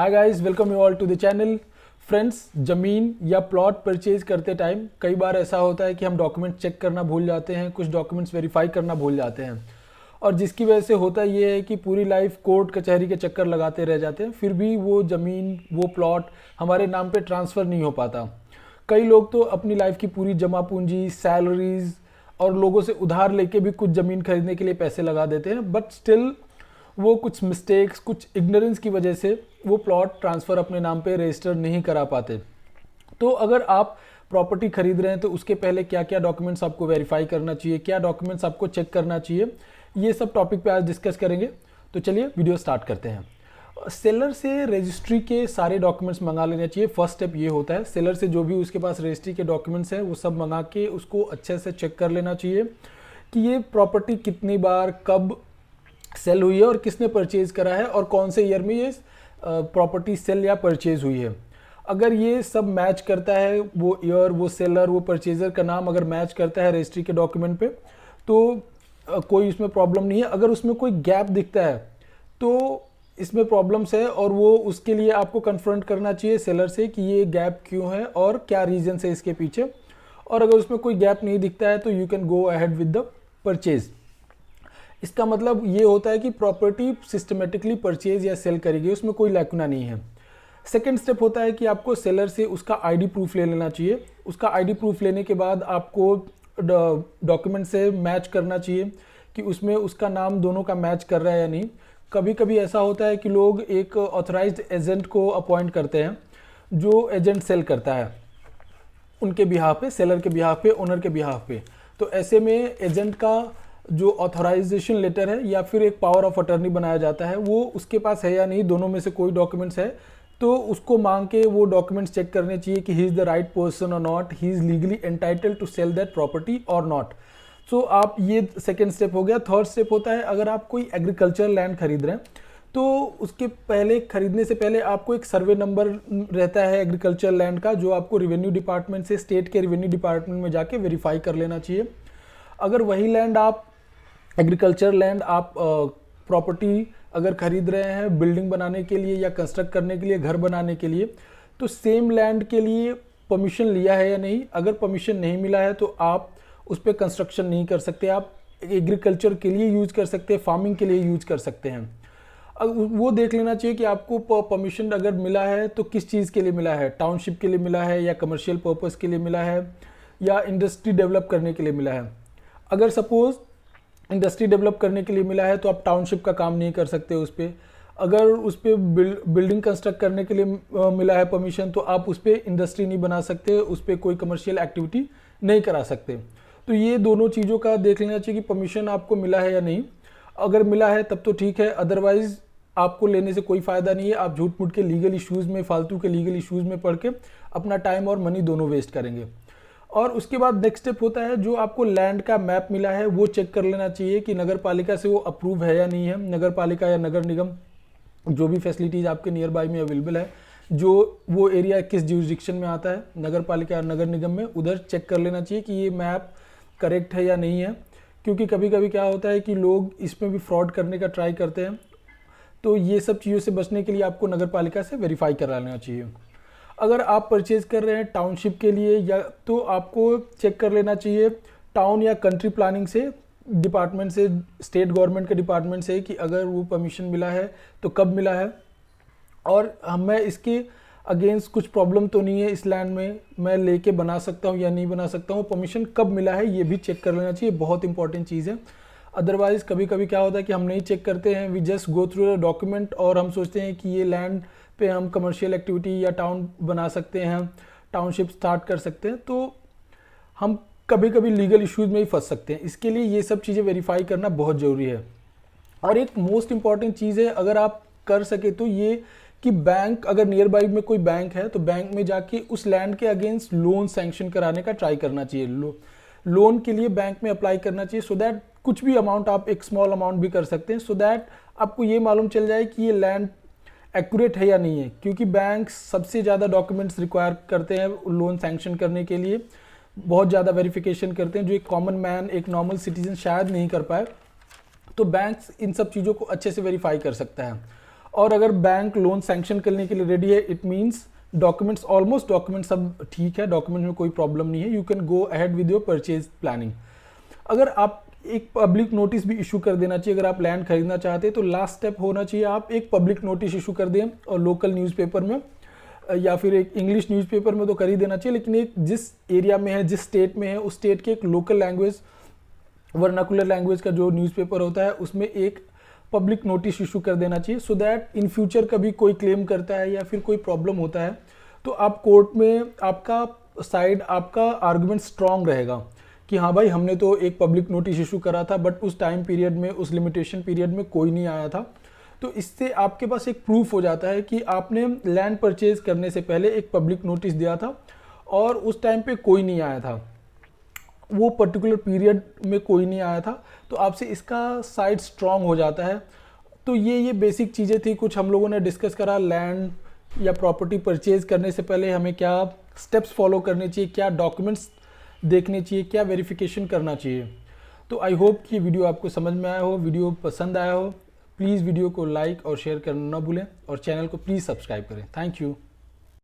Hi guys, welcome you all to the channel. Friends, ज़मीन या plot purchase करते time कई बार ऐसा होता है कि हम डॉक्यूमेंट चेक करना भूल जाते हैं, कुछ डॉक्यूमेंट्स वेरीफाई करना भूल जाते हैं और जिसकी वजह से होता ये है कि पूरी लाइफ कोर्ट कचहरी के चक्कर लगाते रह जाते हैं, फिर भी वो ज़मीन वो प्लॉट हमारे नाम पे ट्रांसफ़र नहीं हो पाता। कई लोग तो अपनी लाइफ की पूरी जमा पूंजी, सैलरीज और लोगों से उधार लेके भी कुछ ज़मीन खरीदने के लिए पैसे लगा देते हैं, बट स्टिल वो कुछ मिस्टेक्स, कुछ इग्नोरेंस की वजह से वो प्लॉट ट्रांसफ़र अपने नाम पे रजिस्टर नहीं करा पाते। तो अगर आप प्रॉपर्टी खरीद रहे हैं तो उसके पहले क्या क्या डॉक्यूमेंट्स आपको वेरीफाई करना चाहिए, क्या डॉक्यूमेंट्स आपको चेक करना चाहिए, ये सब टॉपिक पे आज डिस्कस करेंगे। तो चलिए वीडियो स्टार्ट करते हैं। सेलर से रजिस्ट्री के सारे डॉक्यूमेंट्स मंगा लेने चाहिए। फर्स्ट स्टेप ये होता है, सेलर से जो भी उसके पास रजिस्ट्री के डॉक्यूमेंट्स हैं वो सब मंगा के उसको अच्छे से चेक कर लेना चाहिए कि ये प्रॉपर्टी कितनी बार कब सेल हुई है और किसने परचेज करा है और कौन से ईयर में ये प्रॉपर्टी सेल या परचेज हुई है। अगर ये सब मैच करता है, वो ईयर, वो सेलर, वो परचेजर का नाम अगर मैच करता है रजिस्ट्री के डॉक्यूमेंट पे, तो कोई इसमें प्रॉब्लम नहीं है। अगर उसमें कोई गैप दिखता है तो इसमें प्रॉब्लम्स है और वो उसके लिए आपको कन्फ्रंट करना चाहिए सेलर से कि ये गैप क्यों है और क्या रीजन है इसके पीछे। और अगर उसमें कोई गैप नहीं दिखता है तो you can go ahead with the purchase. इसका मतलब ये होता है कि प्रॉपर्टी सिस्टमेटिकली परचेज या सेल करेगी, उसमें कोई लैकुना नहीं है। सेकेंड स्टेप होता है कि आपको सेलर से उसका आईडी प्रूफ ले लेना चाहिए। उसका आईडी प्रूफ लेने के बाद आपको डॉक्यूमेंट से मैच करना चाहिए कि उसमें उसका नाम दोनों का मैच कर रहा है या नहीं। कभी कभी ऐसा होता है कि लोग एक ऑथराइज्ड एजेंट को अपॉइंट करते हैं जो एजेंट सेल करता है उनके बिहाफ पे, सेलर के बिहाफ पे, ओनर के बिहाफ पे। तो ऐसे में एजेंट का जो ऑथराइजेशन लेटर है या फिर एक पावर ऑफ अटर्नी बनाया जाता है वो उसके पास है या नहीं, दोनों में से कोई डॉक्यूमेंट्स है तो उसको मांग के वो डॉक्यूमेंट्स चेक करने चाहिए कि he is the right person or not, he is legally entitled to sell that property or not. So आप ये सेकेंड स्टेप हो गया। थर्ड स्टेप होता है, अगर आप कोई एग्रीकल्चर लैंड खरीद रहे हैं तो उसके पहले, खरीदने से पहले आपको एक सर्वे नंबर रहता है एग्रीकल्चर लैंड का, जो आपको रेवेन्यू डिपार्टमेंट से, स्टेट के रेवेन्यू डिपार्टमेंट में जाके वेरीफाई कर लेना चाहिए। अगर वही लैंड आप एग्रीकल्चर लैंड आप प्रॉपर्टी अगर खरीद रहे हैं बिल्डिंग बनाने के लिए या कंस्ट्रक्ट करने के लिए, घर बनाने के लिए, तो सेम लैंड के लिए परमिशन लिया है या नहीं। अगर परमिशन नहीं मिला है तो आप उस पर कंस्ट्रक्शन नहीं कर सकते। आप एग्रीकल्चर के लिए यूज कर सकते हैं, फार्मिंग के लिए यूज कर सकते हैं। वो देख लेना चाहिए कि आपको परमिशन अगर मिला है तो किस चीज़ के लिए मिला है, टाउनशिप के लिए मिला है या कमर्शियल पर्पज़ के लिए मिला है या इंडस्ट्री डेवलप करने के लिए मिला है। अगर सपोज इंडस्ट्री डेवलप करने के लिए मिला है तो आप टाउनशिप का काम नहीं कर सकते उस पर। अगर उस पर बिल्डिंग कंस्ट्रक्ट करने के लिए मिला है परमिशन तो आप उस पर इंडस्ट्री नहीं बना सकते, उस पर कोई कमर्शियल एक्टिविटी नहीं करा सकते। तो ये दोनों चीज़ों का देख लेना चाहिए कि परमिशन आपको मिला है या नहीं। अगर मिला है तब तो ठीक है, अदरवाइज आपको लेने से कोई फ़ायदा नहीं है। आप झूठ मूठ के लीगल इश्यूज़ में, फालतू के लीगल इश्यूज़ में पढ़ के अपना टाइम और मनी दोनों वेस्ट करेंगे। और उसके बाद नेक्स्ट स्टेप होता है, जो आपको लैंड का मैप मिला है वो चेक कर लेना चाहिए कि नगर पालिका से वो अप्रूव है या नहीं है। नगर पालिका या नगर निगम, जो भी फैसिलिटीज़ आपके नियर बाय में अवेलेबल है, जो वो एरिया किस ज्यूरिसडिक्शन में आता है, नगर पालिका या नगर निगम में, उधर चेक कर लेना चाहिए कि ये मैप करेक्ट है या नहीं है। क्योंकि कभी कभी क्या होता है कि लोग इसमें भी फ्रॉड करने का ट्राई करते हैं। तो ये सब चीज़ों से बचने के लिए आपको नगर पालिका से वेरीफाई करा लेना चाहिए। अगर आप परचेज कर रहे हैं टाउनशिप के लिए या तो आपको चेक कर लेना चाहिए टाउन या कंट्री प्लानिंग से डिपार्टमेंट से, स्टेट गवर्नमेंट के डिपार्टमेंट से, कि अगर वो परमिशन मिला है तो कब मिला है और मैं इसके अगेंस्ट कुछ प्रॉब्लम तो नहीं है इस लैंड में, मैं लेके बना सकता हूँ या नहीं बना सकता हूँ, परमिशन कब मिला है ये भी चेक कर लेना चाहिए। बहुत इंपॉर्टेंट चीज़ है। अदरवाइज़ कभी कभी क्या होता है कि हम नहीं चेक करते हैं, we just go through the document और हम सोचते हैं कि ये लैंड पे हम कमर्शियल एक्टिविटी या टाउन बना सकते हैं, टाउनशिप स्टार्ट कर सकते हैं, तो हम कभी कभी लीगल इश्यूज में ही फंस सकते हैं। इसके लिए ये सब चीज़ें वेरीफाई करना बहुत ज़रूरी है। और एक मोस्ट इंपॉर्टेंट चीज़ है, अगर आप कर सके तो ये कि बैंक, अगर नियर बाई में कोई बैंक है तो बैंक में जाके उस लैंड के अगेंस्ट लोन सैंक्शन कराने का ट्राई करना चाहिए। लोन के लिए बैंक में अप्लाई करना चाहिए, सो दैट कुछ भी अमाउंट, आप एक स्मॉल अमाउंट भी कर सकते हैं, सो दैट आपको ये मालूम चल जाए कि ये लैंड एक्यूरेट है या नहीं है। क्योंकि बैंक सबसे ज़्यादा डॉक्यूमेंट्स रिक्वायर करते हैं लोन सैंक्शन करने के लिए, बहुत ज़्यादा वेरिफिकेशन करते हैं जो एक कॉमन मैन, एक नॉर्मल सिटीजन शायद नहीं कर पाए। तो बैंक्स इन सब चीज़ों को अच्छे से वेरीफाई कर सकता है। और अगर बैंक लोन सैंक्शन करने के लिए रेडी है, it means documents, almost documents सब ठीक है, डॉक्यूमेंट में कोई प्रॉब्लम नहीं है, you can go ahead with your purchase planning. अगर आप एक पब्लिक नोटिस भी इशू कर देना चाहिए, अगर आप लैंड खरीदना चाहते हैं तो लास्ट स्टेप होना चाहिए आप एक पब्लिक नोटिस इशू कर दें, और लोकल न्यूज़पेपर में या फिर एक इंग्लिश न्यूज़पेपर में तो कर ही देना चाहिए, लेकिन एक जिस एरिया में है, जिस स्टेट में है, उस स्टेट के एक लोकल लैंग्वेज, वर्नाकुलर लैंग्वेज का जो न्यूज़पेपर होता है उसमें एक पब्लिक नोटिस इशू कर देना चाहिए, सो दैट इन फ्यूचर कभी कोई क्लेम करता है या फिर कोई प्रॉब्लम होता है तो आप कोर्ट में आपका साइड, आपका आर्गुमेंट स्ट्रांग रहेगा कि हाँ भाई हमने तो एक पब्लिक नोटिस इशू करा था बट उस टाइम पीरियड में, उस लिमिटेशन पीरियड में कोई नहीं आया था। तो इससे आपके पास एक प्रूफ हो जाता है कि आपने लैंड परचेज करने से पहले एक पब्लिक नोटिस दिया था और उस टाइम पे कोई नहीं आया था, वो पर्टिकुलर पीरियड में कोई नहीं आया था, तो आपसे इसका साइड स्ट्रांग हो जाता है। तो ये बेसिक चीज़ें थी, कुछ हम लोगों ने डिस्कस करा लैंड या प्रॉपर्टी परचेज करने से पहले हमें क्या स्टेप्स फॉलो करने चाहिए, क्या डॉक्यूमेंट्स देखने चाहिए, क्या वेरिफिकेशन करना चाहिए। तो आई होप कि वीडियो आपको समझ में आया हो, वीडियो पसंद आया हो। प्लीज़ वीडियो को लाइक और शेयर करना ना भूलें और चैनल को प्लीज़ सब्सक्राइब करें। Thank you.